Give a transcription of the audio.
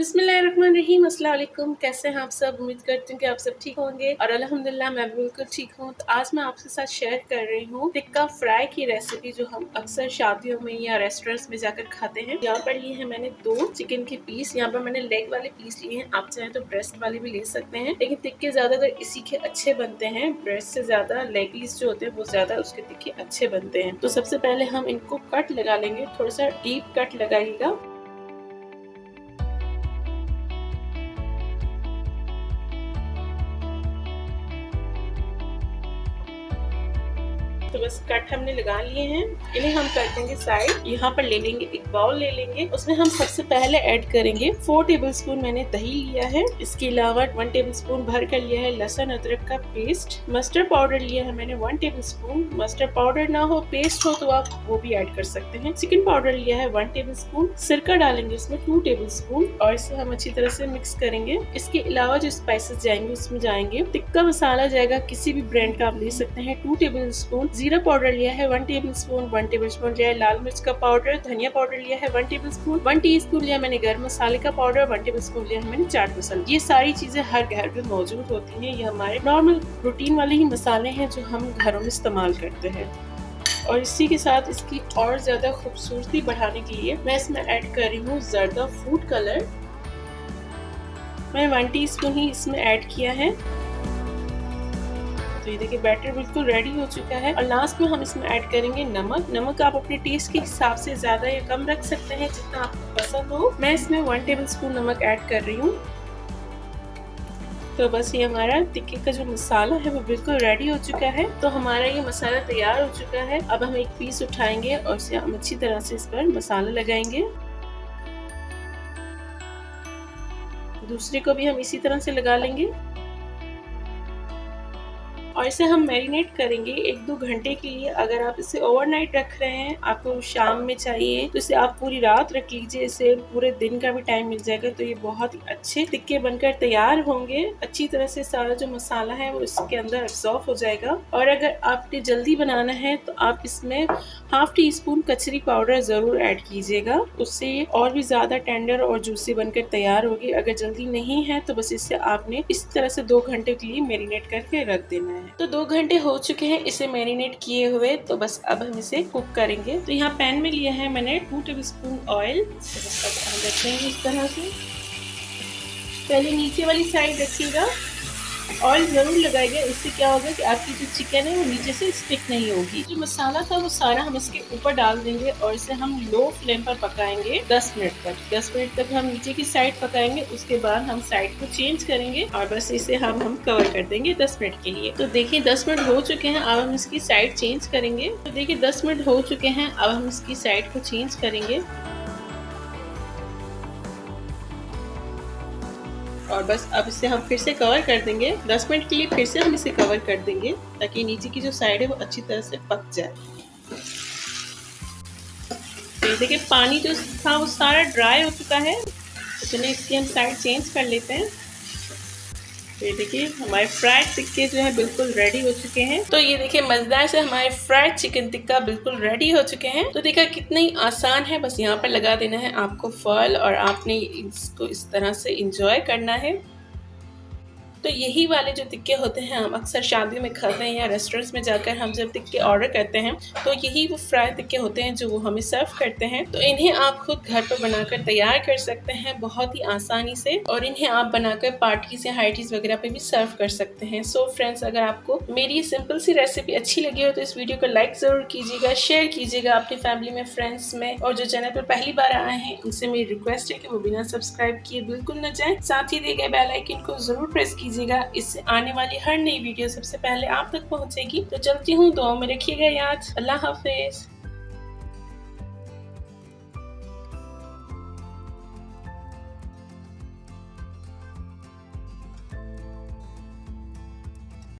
बिस्मिल्लाहिर्रहमानिर्रहीम, अस्सलाम वालेकुम। कैसे हैं आप सब? उम्मीद करती हूँ कि आप सब ठीक होंगे और अल्हम्दुलिल्लाह मैं बिल्कुल ठीक हूँ। तो आज मैं आपके साथ शेयर कर रही हूँ टिक्का फ्राई की रेसिपी, जो हम अक्सर शादियों में या रेस्टोरेंट्स में जाकर खाते हैं। यहाँ पर लिए हैं मैंने 2 चिकन के पीस। यहाँ पर मैंने लेग वाले पीस लिए हैं, आप चाहें तो ब्रेस्ट वाले भी ले सकते हैं, लेकिन टिक्के ज्यादातर इसी के अच्छे बनते हैं। ब्रेस्ट से ज्यादा लेग पीस जो होते हैं वो ज्यादा उसके टिक्के अच्छे बनते हैं। तो सबसे पहले हम इनको कट लगा लेंगे, थोड़ा सा डीप कट लगाइएगा। तो बस कट हमने लगा लिए हैं, इन्हें हम कर देंगे साइड। यहाँ पर ले लेंगे एक बाउल ले लेंगे, उसमें हम सबसे पहले ऐड करेंगे 4 टेबलस्पून मैंने दही लिया है। इसके अलावा 1 टेबलस्पून भर कर लिया है लहसुन अदरक का पेस्ट। मस्टर्ड पाउडर लिया है मैंने 1 टेबलस्पून। मस्टर्ड पाउडर ना हो, पेस्ट हो तो आप वो भी ऐड कर सकते हैं। चिकन पाउडर लिया है 1 टेबलस्पून। सिरका डालेंगे इसमें 2 टेबलस्पून और इसे हम अच्छी तरह से मिक्स करेंगे। इसके अलावा जो स्पाइसेस जाएंगे उसमें जाएंगे टिक्का मसाला जाएगा, किसी भी ब्रांड का आप ले सकते हैं, 2 टेबलस्पून। जीरा पाउडर लिया है 1 टेबलस्पून। 1 टेबलस्पून लिया है लाल मिर्च का पाउडर। धनिया पाउडर लिया है 1 टेबलस्पून। 1 टीस्पून लिया मैंने गरम मसाले का पाउडर। 1 टेबलस्पून लिया है मैंने चाट मसाला। ये सारी चीजें हर घर में मौजूद होती हैं। ये हमारे नॉर्मल रूटीन वाले ही मसाले हैं जो हम घरों में इस्तेमाल करते हैं। और इसी के साथ इसकी और ज्यादा खूबसूरती बढ़ाने के लिए मैं इसमें ऐड कर रही हूँ जर्दा फूड कलर। मैं 1 टीस्पून ही इसमें ऐड किया है। तो ये देखिए बैटर बिल्कुल रेडी हो चुका है। और लास्ट में हम इसमें ऐड करेंगे नमक। नमक आप अपने टेस्ट के हिसाब से ज्यादा या कम रख सकते हैं, जितना आपको पसंद हो। मैं इसमें 1 टेबलस्पून नमक ऐड कर रही हूँ। तो बस ये हमारा टिक्के का जो मसाला है वो बिल्कुल रेडी हो चुका है। तो हमारा ये मसाला तैयार हो चुका है। अब हम एक पीस उठाएंगे और इसे हम अच्छी तरह से इस पर मसाला लगाएंगे। दूसरे को भी हम इसी तरह से लगा लेंगे और इसे हम मैरिनेट करेंगे 1-2 घंटे के लिए। अगर आप इसे ओवरनाइट रख रहे हैं, आपको शाम में चाहिए, तो इसे आप पूरी रात रख लीजिए। इसे पूरे दिन का भी टाइम मिल जाएगा। तो ये बहुत ही अच्छे टिक्के बनकर तैयार होंगे। अच्छी तरह से सारा जो मसाला है वो इसके अंदर एब्जॉर्ब हो जाएगा। और अगर आपने जल्दी बनाना है तो आप इसमें 1/2 टीस्पून कचरी पाउडर जरूर ऐड कीजिएगा, उससे ये और भी ज्यादा टेंडर और जूसी बनकर तैयार होगी। अगर जल्दी नहीं है तो बस इसे आपने इस तरह से 2 घंटे के लिए मैरिनेट करके रख देना है। तो 2 घंटे हो चुके हैं इसे मैरिनेट किए हुए। तो बस अब हम इसे कुक करेंगे। तो यहाँ पैन में लिया है मैंने 2 टेबलस्पून ऑयल। तो बस अब हम रखेंगे इस तरह से। पहले नीचे वाली साइड रखिएगा, ऑयल जरूर लगाइएगा। इससे क्या होगा कि आपकी जो चिकन है वो नीचे से स्टिक नहीं होगी। जो मसाला था वो सारा हम इसके ऊपर डाल देंगे और इसे हम लो फ्लेम पर पकाएंगे 10 मिनट तक। 10 मिनट तक हम नीचे की साइड पकाएंगे, उसके बाद हम साइड को चेंज करेंगे और बस इसे हम कवर कर देंगे 10 मिनट के लिए। तो देखिए 10 मिनट हो चुके हैं, अब हम इसकी साइड चेंज करेंगे। तो देखिए 10 मिनट हो चुके हैं, अब हम इसकी साइड को चेंज करेंगे और बस अब इसे हम फिर से कवर कर देंगे 10 मिनट के लिए। फिर से हम इसे कवर कर देंगे ताकि नीचे की जो साइड है वो अच्छी तरह से पक जाए। तो ये देखिए पानी जो था वो सारा ड्राई हो चुका है। तो चलिए इसकी हम साइड चेंज कर लेते हैं। तो ये देखिए हमारे फ्राइड टिक्के जो है बिल्कुल रेडी हो चुके हैं। तो ये देखिए मजेदार से हमारे फ्राइड चिकन टिक्का बिल्कुल रेडी हो चुके हैं। तो देखा कितनी आसान है, बस यहाँ पर लगा देना है आपको फॉल और आपने इसको इस तरह से इंजॉय करना है। तो यही वाले जो टिक्के होते हैं हम अक्सर शादियों में खाते हैं या रेस्टोरेंट्स में जाकर हम जब टिक्के ऑर्डर करते हैं, तो यही वो फ्राई टिक्के होते हैं जो वो हमें सर्व करते हैं। तो इन्हें आप खुद घर पर बनाकर तैयार कर सकते हैं बहुत ही आसानी से, और इन्हें आप बनाकर पार्टीज या हाइटीज वगैरह पे भी सर्व कर सकते हैं। सो फ्रेंड्स, अगर आपको मेरी सिंपल सी रेसिपी अच्छी लगी हो तो इस वीडियो को लाइक जरूर कीजिएगा, शेयर कीजिएगा अपनी फैमिली में, फ्रेंड्स में। और जो चैनल पर पहली बार आए हैं उनसे मेरी रिक्वेस्ट है कि वो बिना सब्सक्राइब किए बिल्कुल न जाए। साथ ही दिए गए बेल आइकन को जरूर प्रेस कीजिएगा, इससे आने वाली हर नई वीडियो सबसे पहले आप तक पहुंचेगी। तो चलती हूँ, दुआ में रखिएगा याद। अल्लाह हाफिज।